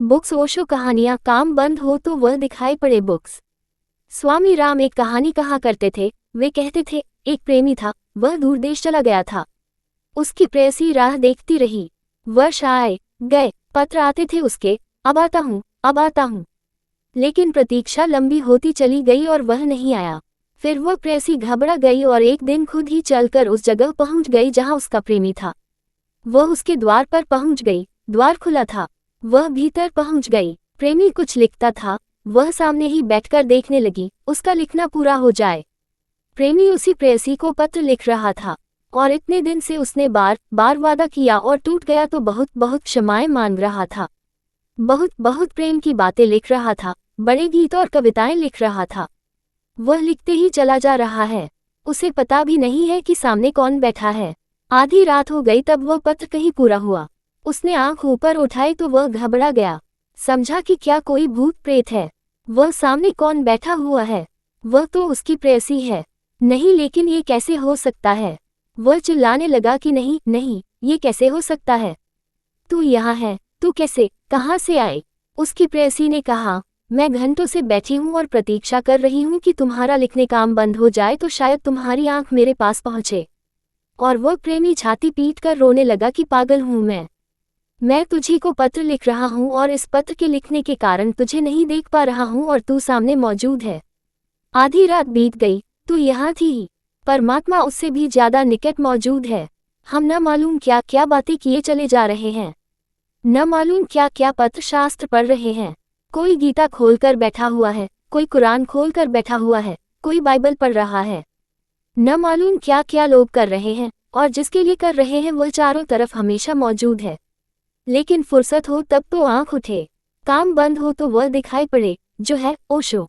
Books Osho कहानियाँ काम बंद हो तो वह दिखाई पड़े बुक्स। स्वामी राम एक कहानी कहा करते थे। वे कहते थे, एक प्रेमी था, वह दूर देश चला गया था। उसकी प्रेयसी राह देखती रही। वर्ष आए गए, पत्र आते थे उसके, अब आता हूँ, अब आता हूँ। लेकिन प्रतीक्षा लंबी होती चली गई और वह नहीं आया। फिर वह प्रेयसी घबरा गई और एक दिन खुद ही चलकर उस जगह पहुंच गई जहां उसका प्रेमी था। वह उसके द्वार पर पहुंच गई। द्वार खुला था। वह भीतर पहुंच गई। प्रेमी कुछ लिखता था। वह सामने ही बैठकर देखने लगी, उसका लिखना पूरा हो जाए। प्रेमी उसी प्रेयसी को पत्र लिख रहा था और इतने दिन से उसने बार बार वादा किया और टूट गया तो बहुत बहुत क्षमाएं मांग रहा था। बहुत बहुत प्रेम की बातें लिख रहा था, बड़े गीत और कविताएं लिख रहा था। वह लिखते ही चला जा रहा है। उसे पता भी नहीं है कि सामने कौन बैठा है। आधी रात हो गई तब वह पत्र कहीं पूरा हुआ। उसने आंख ऊपर उठाई तो वह घबरा गया। समझा कि क्या कोई भूत प्रेत है। वह सामने कौन बैठा हुआ है? वह तो उसकी प्रेयसी है। नहीं, लेकिन ये कैसे हो सकता है? वह चिल्लाने लगा कि नहीं नहीं, ये कैसे हो सकता है? तू यहाँ है, तू कैसे, कहाँ से आए? उसकी प्रेयसी ने कहा, मैं घंटों से बैठी हूँ और प्रतीक्षा कर रही हूँ कि तुम्हारा लिखने काम बंद हो जाए तो शायद तुम्हारी आंख मेरे पास पहुँचे। और वह प्रेमी छाती पीट कर रोने लगा कि पागल हूँ मैं तुझी को पत्र लिख रहा हूँ और इस पत्र के लिखने के कारण तुझे नहीं देख पा रहा हूँ और तू सामने मौजूद है। आधी रात बीत गई, तू यहाँ थी ही। परमात्मा उससे भी ज्यादा निकट मौजूद है। हम न मालूम क्या क्या बातें किए चले जा रहे हैं, न मालूम क्या क्या पत्र शास्त्र पढ़ रहे हैं। कोई गीता खोलकर बैठा हुआ है, कोई कुरान खोलकर बैठा हुआ है, कोई बाइबल पढ़ रहा है। न मालूम क्या क्या लोग कर रहे हैं और जिसके लिए कर रहे हैं वह चारों तरफ हमेशा मौजूद है। लेकिन फुर्सत हो तब तो आंख उठे, काम बंद हो तो वह दिखाई पड़े, जो है ओशो।